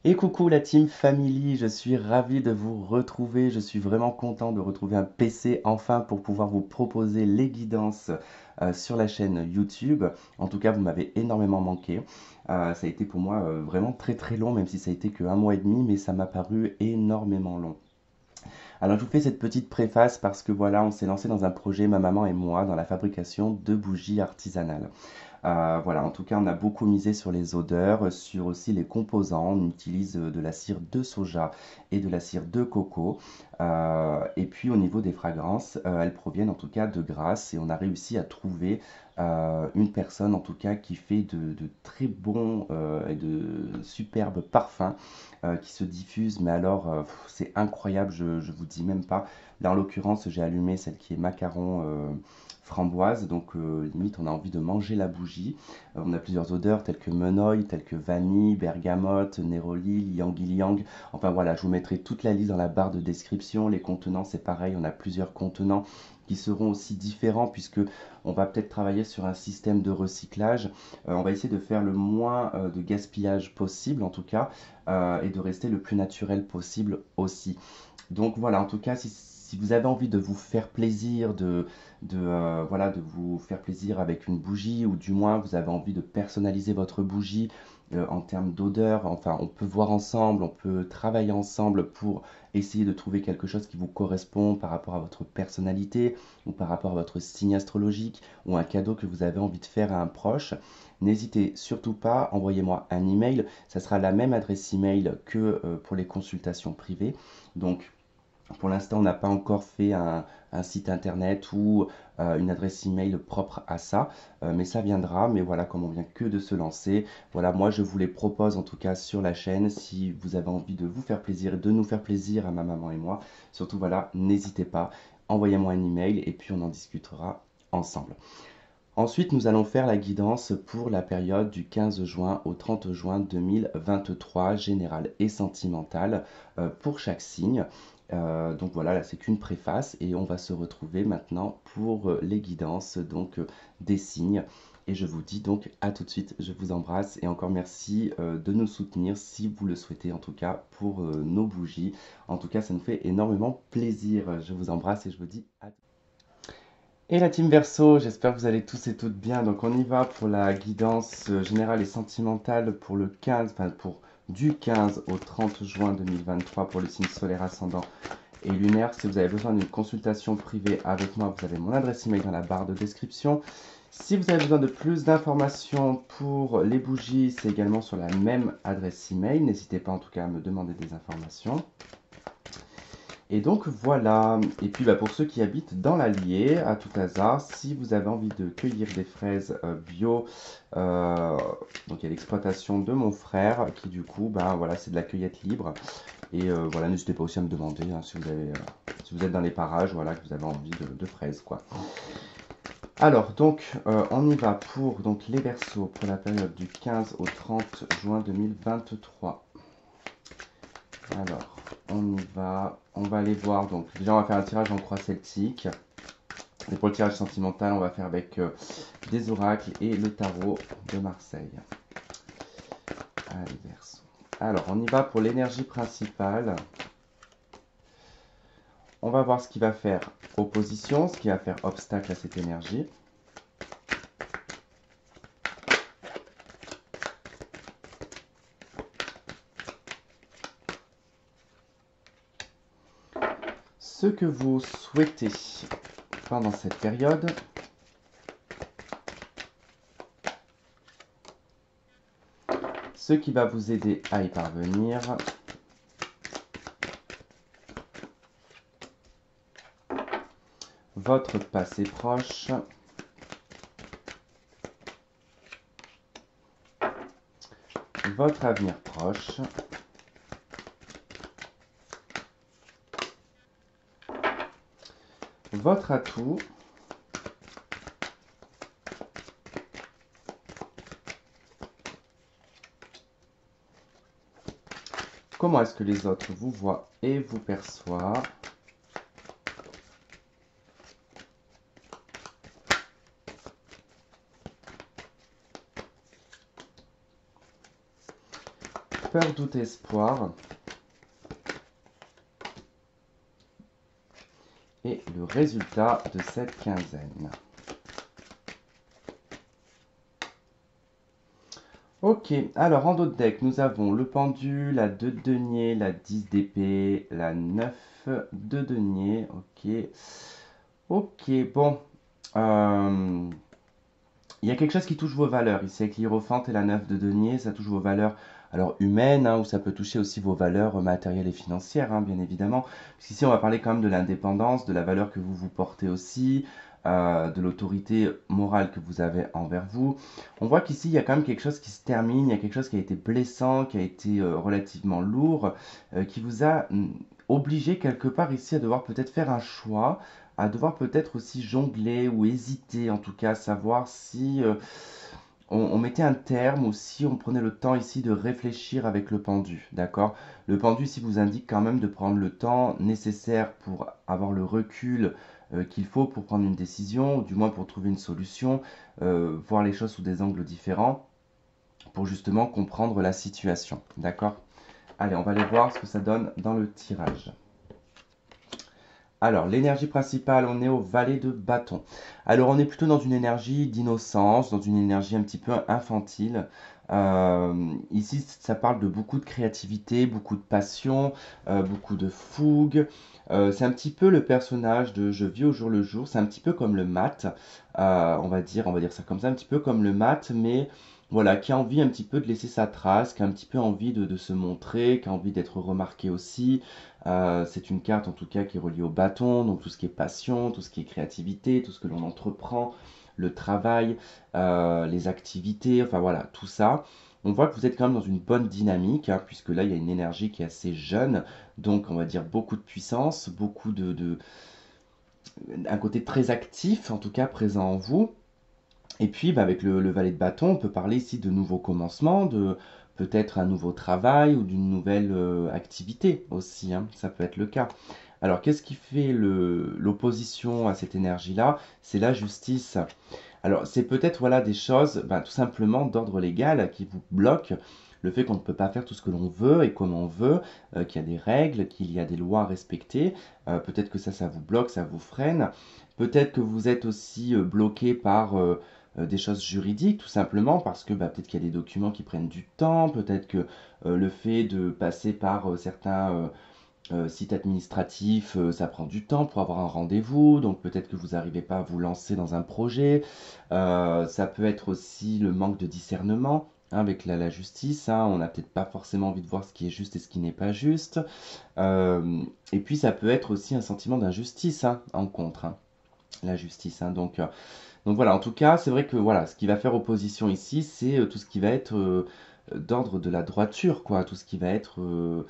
Et coucou la team Family, je suis ravi de vous retrouver, je suis vraiment content de retrouver un PC enfin pour pouvoir vous proposer les guidances sur la chaîne YouTube. En tout cas, vous m'avez énormément manqué. Ça a été pour moi vraiment très très long, même si ça a été que un mois et demi, mais ça m'a paru énormément long. Alors je vous fais cette petite préface parce que voilà, on s'est lancé dans un projet, ma maman et moi, dans la fabrication de bougies artisanales. Voilà, en tout cas, on a beaucoup misé sur les odeurs, sur aussi les composants. On utilise de la cire de soja et de la cire de coco. Et puis au niveau des fragrances, elles proviennent en tout cas de Grasse et on a réussi à trouver une personne en tout cas qui fait de très bons et de superbes parfums qui se diffusent. Mais alors, c'est incroyable, je vous dis même pas. Là, en l'occurrence, j'ai allumé celle qui est macaron framboise, donc limite on a envie de manger la bougie. On a plusieurs odeurs telles que menoil, telles que vanille, bergamote, néroli, liang ylang. Enfin voilà, je vous mettrai toute la liste dans la barre de description. Les contenants, c'est pareil, on a plusieurs contenants qui seront aussi différents puisque on va peut-être travailler sur un système de recyclage. On va essayer de faire le moins de gaspillage possible en tout cas et de rester le plus naturel possible aussi. Donc voilà, en tout cas, si vous avez envie de vous faire plaisir, voilà, de vous faire plaisir avec une bougie, ou du moins vous avez envie de personnaliser votre bougie en termes d'odeur, enfin, on peut voir ensemble, on peut travailler ensemble pour essayer de trouver quelque chose qui vous correspond par rapport à votre personnalité, ou par rapport à votre signe astrologique, ou un cadeau que vous avez envie de faire à un proche. N'hésitez surtout pas, envoyez-moi un email, ça sera la même adresse email que pour les consultations privées. Donc, pour l'instant, on n'a pas encore fait un site internet ou une adresse email propre à ça, mais ça viendra. Mais voilà, comme on vient que de se lancer, voilà, moi je vous les propose en tout cas sur la chaîne. Si vous avez envie de vous faire plaisir et de nous faire plaisir à ma maman et moi, surtout voilà, n'hésitez pas, envoyez-moi un email et puis on en discutera ensemble. Ensuite, nous allons faire la guidance pour la période du 15 juin au 30 juin 2023, générale et sentimentale, pour chaque signe. Donc voilà, là c'est qu'une préface et on va se retrouver maintenant pour les guidances donc des signes. Et je vous dis donc à tout de suite, je vous embrasse et encore merci de nous soutenir si vous le souhaitez en tout cas pour nos bougies. En tout cas, ça nous fait énormément plaisir. Je vous embrasse et je vous dis à tout de suite. Et la team Verseau, j'espère que vous allez tous et toutes bien. Donc on y va pour la guidance générale et sentimentale pour le 15, enfin pour du 15 au 30 juin 2023 pour le signe solaire ascendant et lunaire. Si vous avez besoin d'une consultation privée avec moi, vous avez mon adresse email dans la barre de description. Si vous avez besoin de plus d'informations pour les bougies, c'est également sur la même adresse email. N'hésitez pas en tout cas à me demander des informations. Et donc voilà, et puis pour ceux qui habitent dans l'Allier, à tout hasard, si vous avez envie de cueillir des fraises bio, euh, donc il y a l'exploitation de mon frère qui du coup, voilà, c'est de la cueillette libre. Et voilà, n'hésitez pas aussi à me demander hein, si vous êtes dans les parages, voilà, que vous avez envie de fraises quoi. Alors donc on y va pour donc, les Verseaux pour la période du 15 au 30 juin 2023. Alors, on y va. On va aller voir. Donc, déjà, on va faire un tirage en croix celtique. Et pour le tirage sentimental, on va faire avec des oracles et le tarot de Marseille. Allez, Verseau. Alors, on y va pour l'énergie principale. On va voir ce qui va faire opposition, ce qui va faire obstacle à cette énergie. Ce que vous souhaitez pendant cette période. Ce qui va vous aider à y parvenir. Votre passé proche. Votre avenir proche. Votre atout. Comment est-ce que les autres vous voient et vous perçoivent? peur, doute, espoir. Et le résultat de cette quinzaine. Ok, alors en d'autres decks, nous avons le pendu, la 2 de denier, la 10 d'épée, la 9 de denier. Ok, ok, bon. Euh, il y a quelque chose qui touche vos valeurs ici avec l'hiérophante et la 9 de denier. Ça touche vos valeurs alors humaines, hein, ou ça peut toucher aussi vos valeurs matérielles et financières, hein, bien évidemment. Puisqu'ici, on va parler quand même de l'indépendance, de la valeur que vous portez aussi, de l'autorité morale que vous avez envers vous. On voit qu'ici, il y a quand même quelque chose qui se termine, il y a quelque chose qui a été blessant, qui a été relativement lourd, qui vous a obligé quelque part ici à devoir peut-être faire un choix, à devoir peut-être aussi jongler ou hésiter, en tout cas, à savoir si on mettait un terme ou si on prenait le temps ici de réfléchir avec le pendu, d'accord? Le pendu ici vous indique quand même de prendre le temps nécessaire pour avoir le recul qu'il faut pour prendre une décision, ou du moins pour trouver une solution, voir les choses sous des angles différents, pour justement comprendre la situation, d'accord? Allez, on va aller voir ce que ça donne dans le tirage. Alors, l'énergie principale, on est au valet de bâton. Alors, on est plutôt dans une énergie d'innocence, dans une énergie un petit peu infantile. Ici, ça parle de beaucoup de créativité, beaucoup de passion, beaucoup de fougue. C'est un petit peu le personnage de Je vis au jour le jour. C'est un petit peu comme le mat, on va dire ça comme ça, un petit peu comme le mat, mais voilà, qui a envie un petit peu de laisser sa trace, qui a un petit peu envie de se montrer, qui a envie d'être remarqué aussi. C'est une carte en tout cas qui est reliée au bâton, donc tout ce qui est passion, tout ce qui est créativité, tout ce que l'on entreprend, le travail, les activités, enfin voilà, tout ça. On voit que vous êtes quand même dans une bonne dynamique, hein, puisque là il y a une énergie qui est assez jeune, donc on va dire beaucoup de puissance, beaucoup un côté très actif, en tout cas présent en vous. Et puis, bah, avec le valet de bâton, on peut parler ici de nouveaux commencements, de peut-être un nouveau travail ou d'une nouvelle activité aussi, hein, ça peut être le cas. Alors, qu'est-ce qui fait l'opposition à cette énergie-là? C'est la justice. Alors, c'est peut-être voilà, des choses bah, tout simplement d'ordre légal qui vous bloquent. Le fait qu'on ne peut pas faire tout ce que l'on veut et comme on veut, qu'il y a des règles, qu'il y a des lois à respecter. Peut-être que ça vous bloque, ça vous freine. Peut-être que vous êtes aussi bloqué par des choses juridiques, tout simplement, parce que bah, peut-être qu'il y a des documents qui prennent du temps, peut-être que le fait de passer par certains sites administratifs, ça prend du temps pour avoir un rendez-vous, donc peut-être que vous n'arrivez pas à vous lancer dans un projet. Ça peut être aussi le manque de discernement. Hein, avec la justice, hein, on n'a peut-être pas forcément envie de voir ce qui est juste et ce qui n'est pas juste. Et puis ça peut être aussi un sentiment d'injustice hein, en contre, hein, la justice. Hein. Donc voilà, en tout cas, c'est vrai que voilà, ce qui va faire opposition ici, c'est tout ce qui va être d'ordre de la droiture, quoi, tout ce qui va être euh,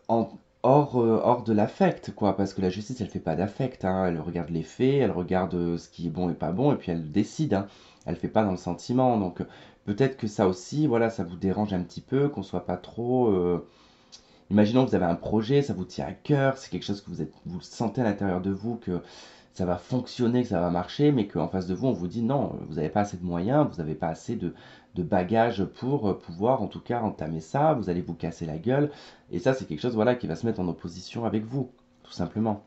en- hors de l'affect, quoi, parce que la justice, elle fait pas d'affect, hein, elle regarde les faits, elle regarde ce qui est bon et pas bon, et puis elle décide, hein, elle fait pas dans le sentiment, donc peut-être que ça aussi, voilà, ça vous dérange un petit peu, qu'on soit pas trop. Imaginons que vous avez un projet, ça vous tient à cœur, c'est quelque chose que vous le sentez à l'intérieur de vous, que ça va fonctionner, que ça va marcher, mais qu'en face de vous, on vous dit non, vous n'avez pas assez de moyens, vous n'avez pas assez de bagages pour pouvoir en tout cas entamer ça, vous allez vous casser la gueule, et ça c'est quelque chose voilà, qui va se mettre en opposition avec vous, tout simplement.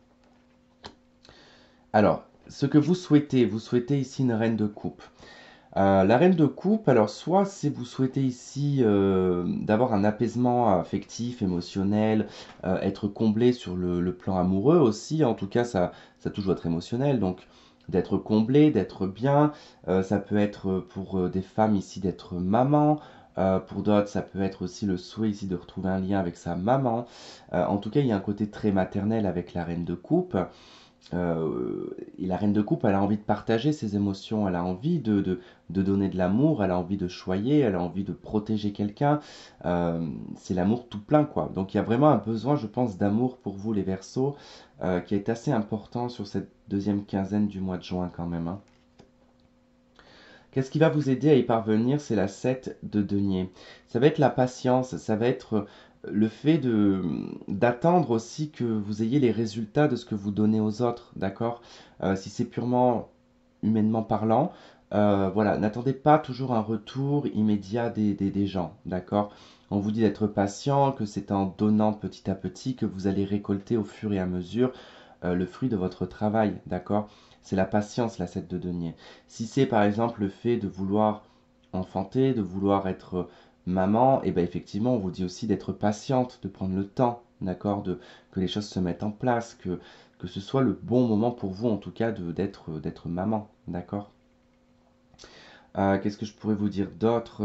Alors, ce que vous souhaitez ici une reine de coupe. La reine de coupe, alors soit si vous souhaitez ici d'avoir un apaisement affectif, émotionnel, être comblé sur le plan amoureux aussi, en tout cas ça touche votre émotionnel, donc d'être comblé, d'être bien, ça peut être pour des femmes ici d'être maman, pour d'autres ça peut être aussi le souhait ici de retrouver un lien avec sa maman. En tout cas il y a un côté très maternel avec la reine de coupe. Et la reine de coupe, elle a envie de partager ses émotions, elle a envie de donner de l'amour, elle a envie de choyer, elle a envie de protéger quelqu'un. C'est l'amour tout plein, quoi. Donc il y a vraiment un besoin, je pense, d'amour pour vous, les Verseaux, qui est assez important sur cette deuxième quinzaine du mois de juin, quand même. Hein. Qu'est-ce qui va vous aider à y parvenir? C'est la 7 de denier. Ça va être la patience, ça va être le fait d'attendre aussi que vous ayez les résultats de ce que vous donnez aux autres, d'accord? Si c'est purement humainement parlant, Voilà, n'attendez pas toujours un retour immédiat des gens, d'accord? On vous dit d'être patient, que c'est en donnant petit à petit que vous allez récolter au fur et à mesure le fruit de votre travail, d'accord? C'est la patience, la 7 de denier. Si c'est par exemple le fait de vouloir enfanter, de vouloir être maman, et bien effectivement, on vous dit aussi d'être patiente, de prendre le temps, d'accord? Que les choses se mettent en place, que ce soit le bon moment pour vous, en tout cas, d'être maman, d'accord? Qu'est-ce que je pourrais vous dire d'autre?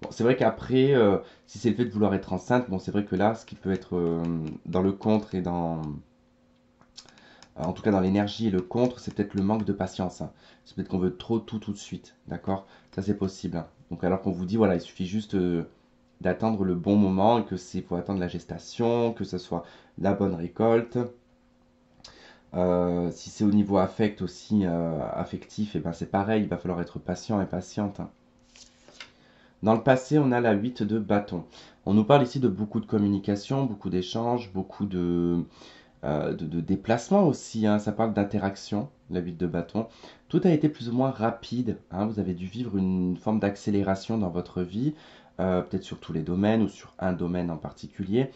Bon, c'est vrai qu'après, si c'est le fait de vouloir être enceinte, bon, c'est vrai que là, ce qui peut être dans le contre et en tout cas dans l'énergie et le contre, c'est peut-être le manque de patience, hein. C'est peut-être qu'on veut trop tout de suite, d'accord? Ça, c'est possible, hein. Donc, alors qu'on vous dit, voilà, il suffit juste d'attendre le bon moment et que c'est faut attendre la gestation, que ce soit la bonne récolte. Si c'est au niveau affect aussi, affectif, et ben c'est pareil, il va falloir être patient et patiente, hein. Dans le passé, on a la 8 de bâton. On nous parle ici de beaucoup de communication, beaucoup d'échanges, beaucoup de déplacements aussi, hein. Ça parle d'interaction, la 8 de bâton. Tout a été plus ou moins rapide, hein. Vous avez dû vivre une forme d'accélération dans votre vie, peut-être sur tous les domaines ou sur un domaine en particulier.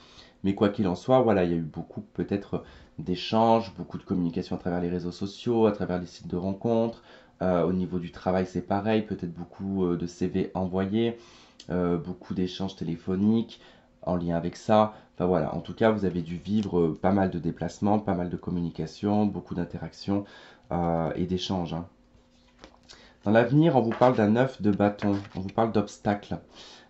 Mais quoi qu'il en soit, voilà, il y a eu beaucoup peut-être d'échanges, beaucoup de communication à travers les réseaux sociaux, à travers les sites de rencontres. Au niveau du travail, c'est pareil, peut-être beaucoup de CV envoyés, beaucoup d'échanges téléphoniques en lien avec ça. Enfin voilà, en tout cas, vous avez dû vivre pas mal de déplacements, pas mal de communication, beaucoup d'interactions et d'échanges, hein. Dans l'avenir, on vous parle d'un œuf de bâton, on vous parle d'obstacles.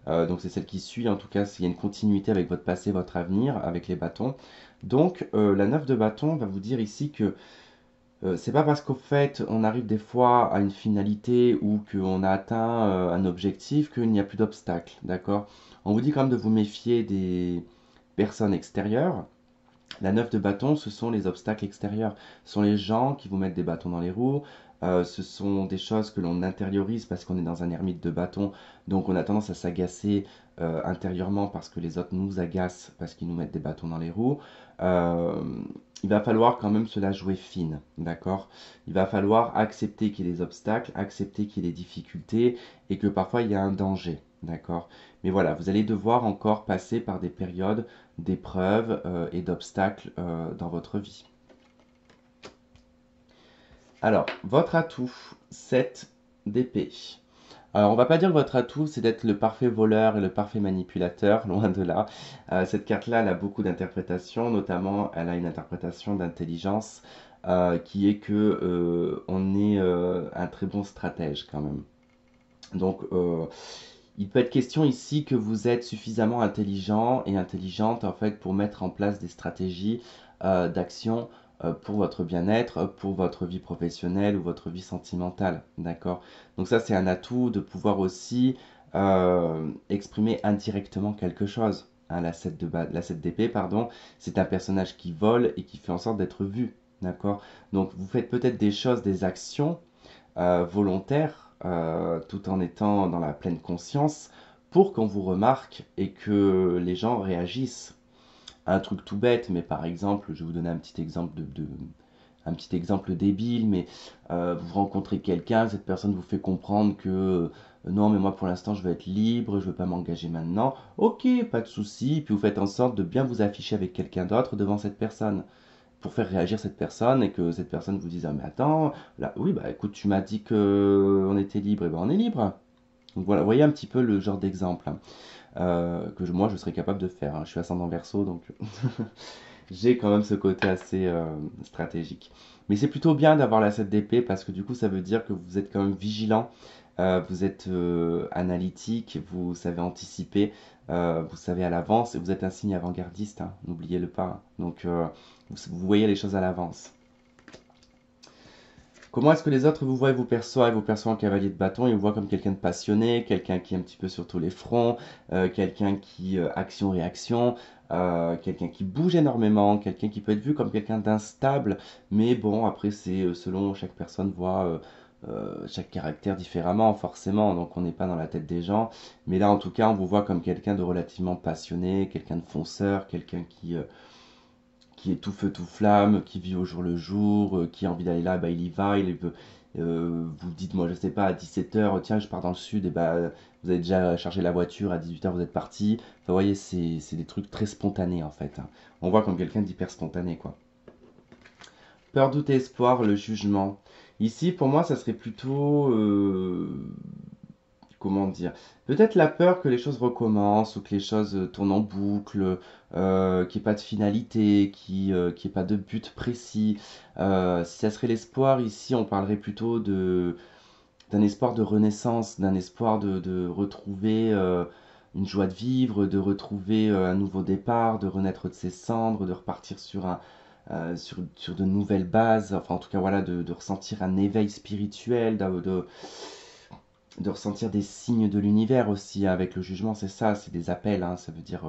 Donc c'est celle qui suit, en tout cas, s'il y a une continuité avec votre passé, votre avenir, avec les bâtons. Donc la 9 de bâton va vous dire ici que c'est pas parce qu'au fait on arrive des fois à une finalité ou qu'on a atteint un objectif qu'il n'y a plus d'obstacles, d'accord? On vous dit quand même de vous méfier des personnes extérieures. La 9 de bâton, ce sont les obstacles extérieurs. Ce sont les gens qui vous mettent des bâtons dans les roues. Ce sont des choses que l'on intériorise parce qu'on est dans un ermite de bâton. Donc on a tendance à s'agacer intérieurement parce que les autres nous agacent parce qu'ils nous mettent des bâtons dans les roues. Euh, il va falloir quand même se la jouer fine, d'accord? Il va falloir accepter qu'il y ait des obstacles, accepter qu'il y ait des difficultés et que parfois il y a un danger, d'accord? Mais voilà, vous allez devoir encore passer par des périodes d'épreuves et d'obstacles dans votre vie. Alors, votre atout, 7 d'épée. Alors, on va pas dire que votre atout, c'est d'être le parfait voleur et le parfait manipulateur, loin de là. Cette carte-là, elle a beaucoup d'interprétations, notamment, elle a une interprétation d'intelligence qui est que on est un très bon stratège quand même. Donc, il peut être question ici que vous êtes suffisamment intelligent et intelligente en fait pour mettre en place des stratégies d'action pour votre bien-être, pour votre vie professionnelle ou votre vie sentimentale, d'accord? Donc ça c'est un atout de pouvoir aussi exprimer indirectement quelque chose, hein. La 7 d'épée, pardon, c'est un personnage qui vole et qui fait en sorte d'être vu, d'accord? Donc vous faites peut-être des choses, des actions volontaire, tout en étant dans la pleine conscience, pour qu'on vous remarque et que les gens réagissent. Un truc tout bête, mais par exemple, je vais vous donner un petit exemple un petit exemple débile, mais vous rencontrez quelqu'un, cette personne vous fait comprendre que non, mais moi pour l'instant je veux être libre, je veux pas m'engager maintenant. Ok, pas de souci, puis vous faites en sorte de bien vous afficher avec quelqu'un d'autre devant cette personne pour faire réagir cette personne et que cette personne vous dise ah mais attends là oui bah écoute tu m'as dit que on était libre et ben on est libre, donc voilà vous voyez un petit peu le genre d'exemple, hein, moi je serais capable de faire, hein. Je suis ascendant Verseau donc j'ai quand même ce côté assez stratégique, mais c'est plutôt bien d'avoir la 7 d'épée parce que du coup ça veut dire que vous êtes quand même vigilant, vous êtes analytique, vous savez anticiper, vous savez à l'avance et vous êtes un signe avant-gardiste, hein, n'oubliez-le pas, hein. Donc vous voyez les choses à l'avance. Comment est-ce que les autres vous voient et vous perçoivent? Ils vous perçoivent en cavalier de bâton, ils vous voient comme quelqu'un de passionné, quelqu'un qui est un petit peu sur tous les fronts, quelqu'un qui action-réaction, quelqu'un qui bouge énormément, quelqu'un qui peut être vu comme quelqu'un d'instable, mais bon, après c'est selon chaque personne voit chaque caractère différemment, forcément, donc on n'est pas dans la tête des gens, mais là en tout cas on vous voit comme quelqu'un de relativement passionné, quelqu'un de fonceur, quelqu'un qui est tout feu tout flamme, qui vit au jour le jour, qui a envie d'aller là, bah, il y va, vous dites, moi je sais pas, à 17 h, tiens je pars dans le sud, et bah vous avez déjà chargé la voiture, à 18 h vous êtes parti. Enfin, vous voyez, c'est des trucs très spontanés en fait, hein. On voit comme quelqu'un d'hyper spontané quoi. Peur, doute et espoir, le jugement. Ici, pour moi, ça serait plutôt, comment dire, peut-être la peur que les choses recommencent ou que les choses tournent en boucle, qu'il n'y ait pas de finalité, qu'il n'y ait pas de but précis. Si ça serait l'espoir, ici, on parlerait plutôt d'un espoir de renaissance, d'un espoir de retrouver une joie de vivre, de retrouver un nouveau départ, de renaître de ses cendres, de repartir sur de nouvelles bases, enfin en tout cas voilà, de ressentir un éveil spirituel, de ressentir des signes de l'univers aussi, hein. Avec le jugement, c'est ça, c'est des appels, hein. Ça veut dire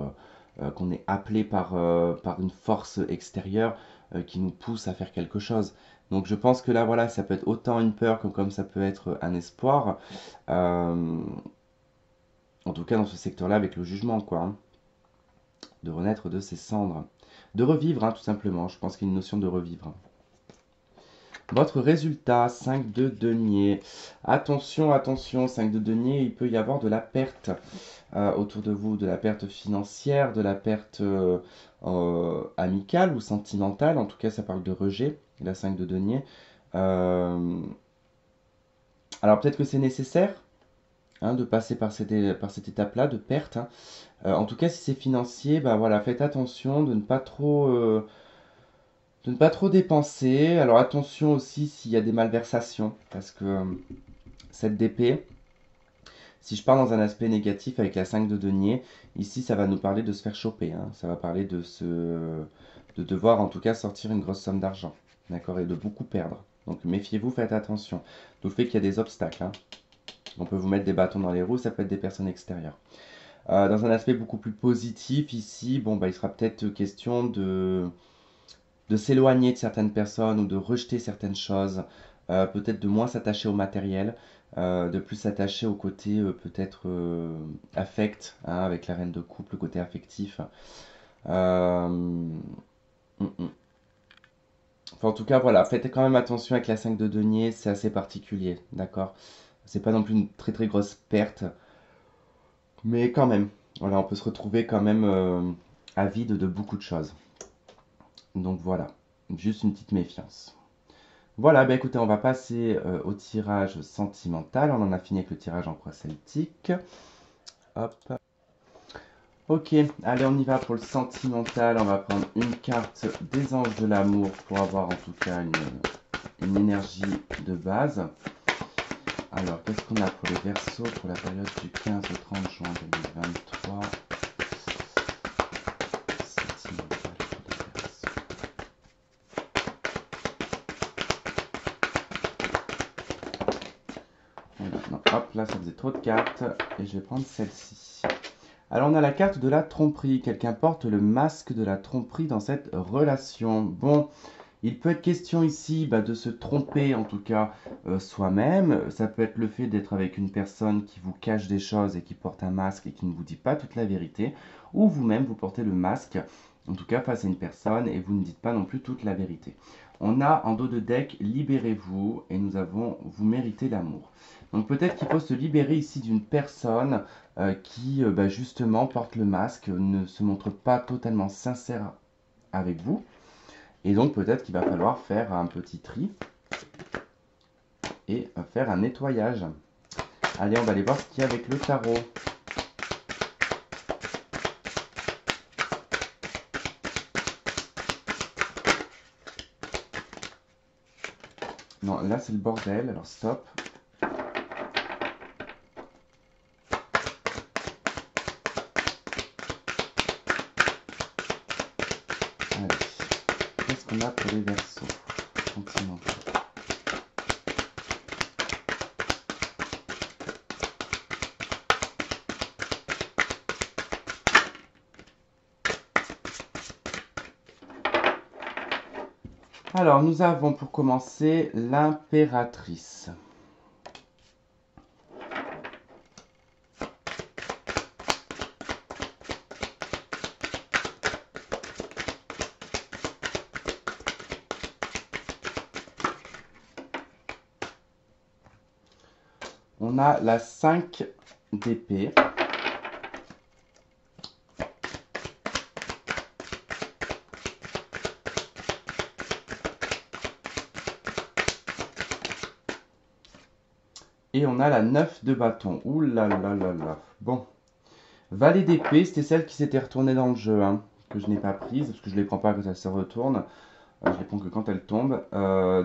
qu'on est appelé par une force extérieure qui nous pousse à faire quelque chose. Donc je pense que là, voilà, ça peut être autant une peur comme ça peut être un espoir. Euh, En tout cas, dans ce secteur-là, avec le jugement, quoi, hein. De renaître de ses cendres. De revivre, hein, tout simplement. Je pense qu'il y a une notion de revivre. Votre résultat, 5 de denier. Attention, attention, 5 de denier, il peut y avoir de la perte autour de vous, de la perte financière, de la perte amicale ou sentimentale. En tout cas, ça parle de rejet, la 5 de denier. Euh, alors peut-être que c'est nécessaire, hein, de passer par cette étape-là de perte, hein. En tout cas, si c'est financier, bah voilà, faites attention de ne pas trop dépenser. Alors attention aussi s'il y a des malversations, parce que cette DP, si je pars dans un aspect négatif avec la 5 de denier, ici ça va nous parler de se faire choper, hein. Ça va parler de devoir en tout cas sortir une grosse somme d'argent, d'accord, et de beaucoup perdre. Donc méfiez-vous, faites attention. D'où le fait qu'il y a des obstacles, hein. On peut vous mettre des bâtons dans les roues, ça peut être des personnes extérieures. Dans un aspect beaucoup plus positif, ici, bon, bah, il sera peut-être question de s'éloigner de certaines personnes ou de rejeter certaines choses, peut-être de moins s'attacher au matériel, de plus s'attacher au côté peut-être affect, hein, avec la reine de coupe, le côté affectif. Enfin, en tout cas, voilà, faites quand même attention avec la 5 de denier, c'est assez particulier, d'accord. C'est pas non plus une très très grosse perte, mais quand même, voilà, on peut se retrouver quand même à vide de beaucoup de choses. Donc voilà, juste une petite méfiance. Voilà, bah écoutez, on va passer au tirage sentimental. On en a fini avec le tirage en croix celtique. Hop. Ok, allez, on y va pour le sentimental. On va prendre une carte des anges de l'amour pour avoir en tout cas une énergie de base. Alors, qu'est-ce qu'on a pour les Verseaux pour la période du 15 au 30 juin 2023? Sentimental pour les Verseaux. Voilà, non, hop, là ça faisait trop de cartes et je vais prendre celle-ci. Alors on a la carte de la tromperie. Quelqu'un porte le masque de la tromperie dans cette relation. Bon, il peut être question ici de se tromper en tout cas soi-même. Ça peut être le fait d'être avec une personne qui vous cache des choses et qui porte un masque et qui ne vous dit pas toute la vérité. Ou vous-même vous portez le masque, en tout cas face à une personne et vous ne dites pas non plus toute la vérité. On a en dos de deck libérez-vous et nous avons vous méritez l'amour. Donc peut-être qu'il faut se libérer ici d'une personne qui justement porte le masque, ne se montre pas totalement sincère avec vous. Et donc peut-être qu'il va falloir faire un petit tri et faire un nettoyage. Allez, on va aller voir ce qu'il y a avec le tarot. Non, là c'est le bordel, alors stop. Allez, qu'est-ce qu'on a pour les Verseaux sentimentaux? Alors, nous avons pour commencer l'impératrice. On a la 5 d'épée. Et on a la 9 de bâton. Ouh là là là là. Bon. Valet d'épée, c'était celle qui s'était retournée dans le jeu, hein, que je n'ai pas prise, parce que je ne les prends pas quand elle se retourne. Je les prends que quand elle tombe.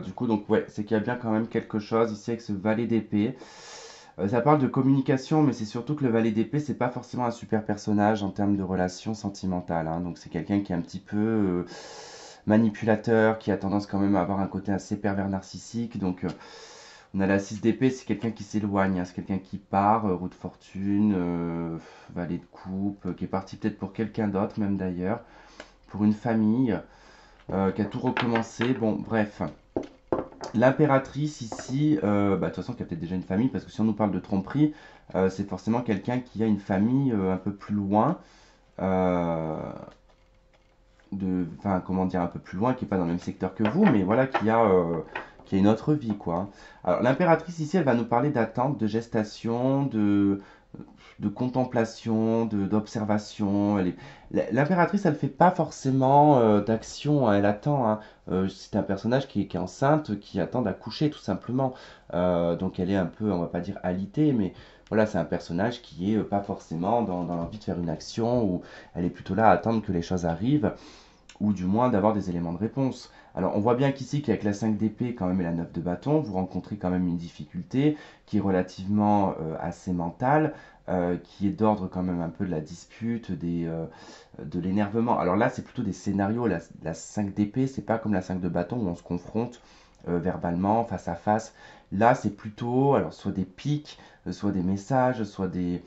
Du coup, donc ouais, c'est qu'il y a bien quand même quelque chose ici avec ce valet d'épée. Ça parle de communication, mais c'est surtout que le valet d'épée, c'est pas forcément un super personnage en termes de relations sentimentales, hein. Donc c'est quelqu'un qui est un petit peu manipulateur, qui a tendance quand même à avoir un côté assez pervers narcissique. Donc on a la 6 d'épée, c'est quelqu'un qui s'éloigne, hein. C'est quelqu'un qui part, roue de fortune, valet de coupe, qui est parti peut-être pour quelqu'un d'autre même d'ailleurs, pour une famille, qui a tout recommencé. Bon, bref. L'impératrice ici, de toute façon, qui a peut-être déjà une famille, parce que si on nous parle de tromperie, c'est forcément quelqu'un qui a une famille un peu plus loin, euh, enfin, comment dire, un peu plus loin, qui n'est pas dans le même secteur que vous, mais voilà, qui a une autre vie, quoi. Alors, l'impératrice ici, elle va nous parler d'attente, de gestation, de contemplation, d'observation. L'impératrice, elle ne fait pas forcément d'action, hein, elle attend, hein. C'est un personnage qui est enceinte, qui attend d'accoucher tout simplement. Donc elle est un peu, on va pas dire alitée, mais voilà, c'est un personnage qui est pas forcément dans l'envie de faire une action, ou elle est plutôt là à attendre que les choses arrivent, ou du moins d'avoir des éléments de réponse. Alors on voit bien qu'ici qu'avec la 5 d'épée quand même et la 9 de bâton, vous rencontrez quand même une difficulté qui est relativement assez mentale, qui est d'ordre quand même un peu de la dispute, de l'énervement. Alors là c'est plutôt des scénarios, la 5 d'épée c'est pas comme la 5 de bâton où on se confronte verbalement, face à face. Là c'est plutôt alors soit des pics, soit des messages, soit des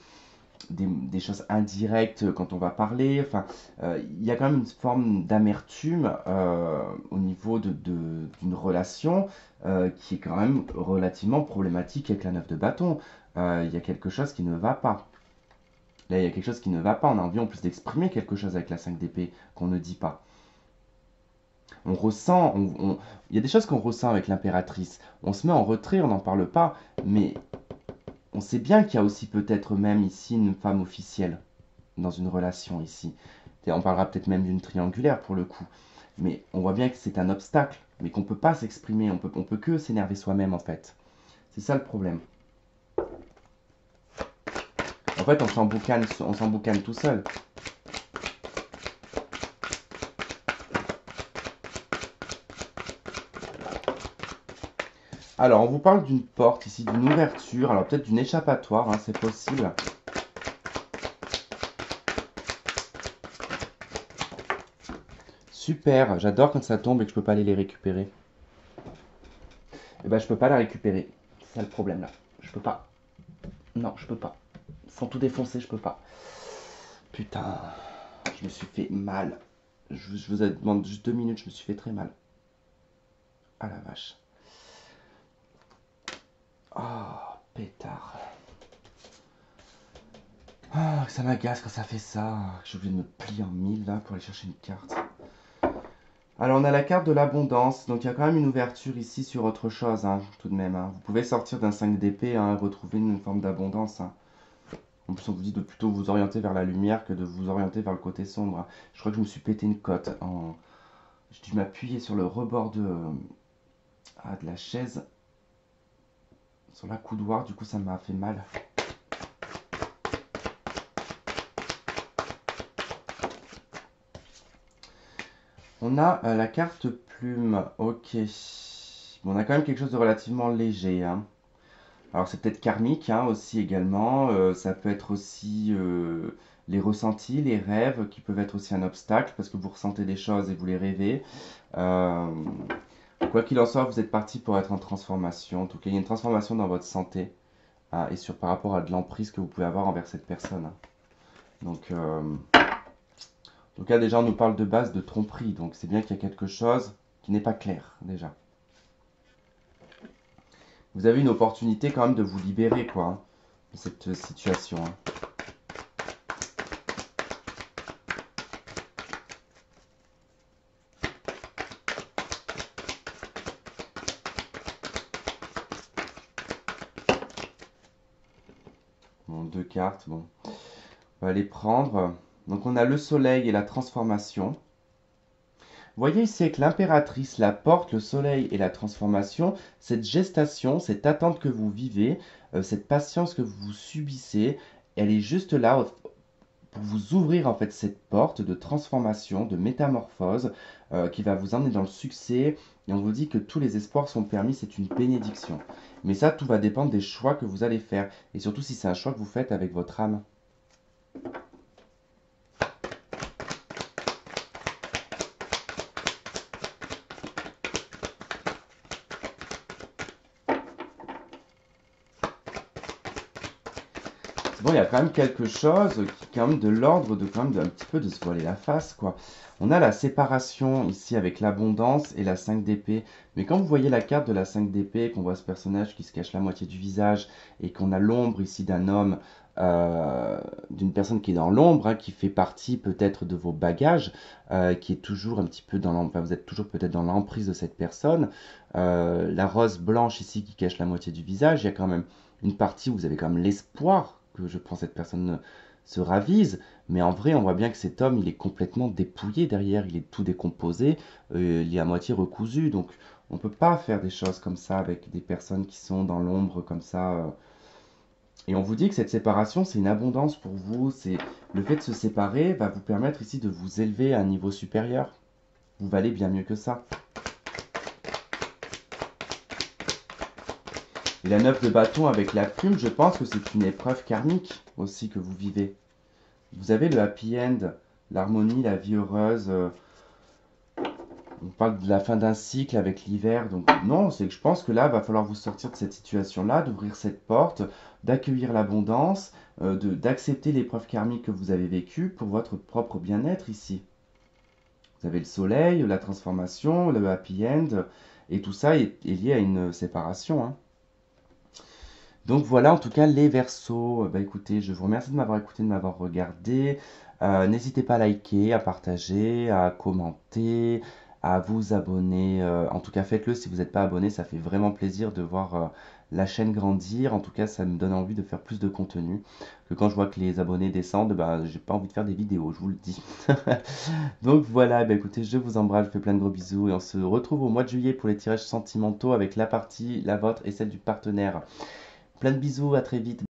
choses indirectes quand on va parler. Enfin, il y a quand même une forme d'amertume au niveau d'une relation qui est quand même relativement problématique avec la 9 de bâton. Il y a quelque chose qui ne va pas. Là, il y a quelque chose qui ne va pas. On a envie en plus d'exprimer quelque chose avec la 5 d'épée qu'on ne dit pas. On ressent, il y a des choses qu'on ressent avec l'impératrice. On se met en retrait, on n'en parle pas, mais on sait bien qu'il y a aussi peut-être même ici une femme officielle dans une relation ici. Et on parlera peut-être même d'une triangulaire pour le coup. Mais on voit bien que c'est un obstacle, mais qu'on ne peut pas s'exprimer, on peut que s'énerver soi-même en fait. C'est ça le problème. En fait, on s'emboucane tout seul. Alors, on vous parle d'une porte ici, d'une ouverture, alors peut-être d'une échappatoire, hein, c'est possible. Super, j'adore quand ça tombe et que je peux pas aller les récupérer. Et ben, je peux pas la récupérer. C'est ça le problème là. Je peux pas. Non, je peux pas. Sans tout défoncer, je peux pas. Putain, je me suis fait mal. Je vous demande juste 2 minutes, je me suis fait très mal. Ah la vache. Oh, pétard. Ah, ça m'agace quand ça fait ça. Je suis obligé de me plier en mille là pour aller chercher une carte. Alors on a la carte de l'abondance, donc il y a quand même une ouverture ici sur autre chose, hein, tout de même, hein. Vous pouvez sortir d'un 5 d'épée, hein, retrouver une forme d'abondance, hein. En plus on vous dit de plutôt vous orienter vers la lumière que de vous orienter vers le côté sombre, hein. Je crois que je me suis pété une côte. J'ai dû m'appuyer sur le rebord de la chaise, sur la coudoir, du coup ça m'a fait mal. On a la carte plume, ok. Bon, on a quand même quelque chose de relativement léger, hein. Alors c'est peut-être karmique, hein, aussi également. Ça peut être aussi les ressentis, les rêves qui peuvent être aussi un obstacle parce que vous ressentez des choses et vous les rêvez. Euh, Quoi qu'il en soit, vous êtes parti pour être en transformation. En tout cas, il y a une transformation dans votre santé, hein, et par rapport à de l'emprise que vous pouvez avoir envers cette personne, hein. Donc, en tout cas, déjà, on nous parle de base de tromperie. Donc c'est bien qu'il y a quelque chose qui n'est pas clair déjà. Vous avez une opportunité quand même de vous libérer, quoi, hein, de cette situation, hein. cartes. Bon, on va les prendre. Donc on a le soleil et la transformation. Vous voyez ici avec l'impératrice, la porte, le soleil et la transformation, cette gestation, cette attente que vous vivez, cette patience que vous subissez, elle est juste là pour vous ouvrir en fait cette porte de transformation, de métamorphose qui va vous emmener dans le succès. Et on vous dit que tous les espoirs sont permis, c'est une bénédiction. Mais ça, tout va dépendre des choix que vous allez faire. Et surtout si c'est un choix que vous faites avec votre âme. Bon, il y a quand même quelque chose qui est quand même de l'ordre de quand même un petit peu de se voiler la face, quoi. On a la séparation ici avec l'abondance et la 5 d'épée. Mais quand vous voyez la carte de la 5 d'épée, qu'on voit ce personnage qui se cache la moitié du visage et qu'on a l'ombre ici d'un homme, d'une personne qui est dans l'ombre, hein, qui fait partie peut-être de vos bagages, qui est toujours un petit peu dans l'emprise, enfin, vous êtes toujours peut-être dans l'emprise de cette personne. La rose blanche ici qui cache la moitié du visage, il y a quand même une partie où vous avez quand même l'espoir que je pense cette personne se ravise, mais en vrai on voit bien que cet homme il est complètement dépouillé derrière, il est tout décomposé, il est à moitié recousu, donc on ne peut pas faire des choses comme ça avec des personnes qui sont dans l'ombre comme ça. Et on vous dit que cette séparation c'est une abondance pour vous, c'est le fait de se séparer va vous permettre ici de vous élever à un niveau supérieur, vous valez bien mieux que ça. Et la 9 de bâton avec la plume, je pense que c'est une épreuve karmique aussi que vous vivez. Vous avez le happy end, l'harmonie, la vie heureuse. On parle de la fin d'un cycle avec l'hiver. Donc non, c'est que je pense que là, il va falloir vous sortir de cette situation-là, d'ouvrir cette porte, d'accueillir l'abondance, d'accepter l'épreuve karmique que vous avez vécue pour votre propre bien-être ici. Vous avez le soleil, la transformation, le happy end, et tout ça est lié à une séparation, hein. Donc voilà en tout cas les Verseaux. Bah écoutez, je vous remercie de m'avoir écouté, de m'avoir regardé. N'hésitez pas à liker, à partager, à commenter, à vous abonner. En tout cas, faites-le si vous n'êtes pas abonné, ça fait vraiment plaisir de voir la chaîne grandir. En tout cas, ça me donne envie de faire plus de contenu. Que quand je vois que les abonnés descendent, bah, j'ai pas envie de faire des vidéos, je vous le dis. Donc voilà, bah écoutez, je vous embrasse, je vous fais plein de gros bisous et on se retrouve au mois de juillet pour les tirages sentimentaux avec la partie, la vôtre et celle du partenaire. Plein de bisous, à très vite.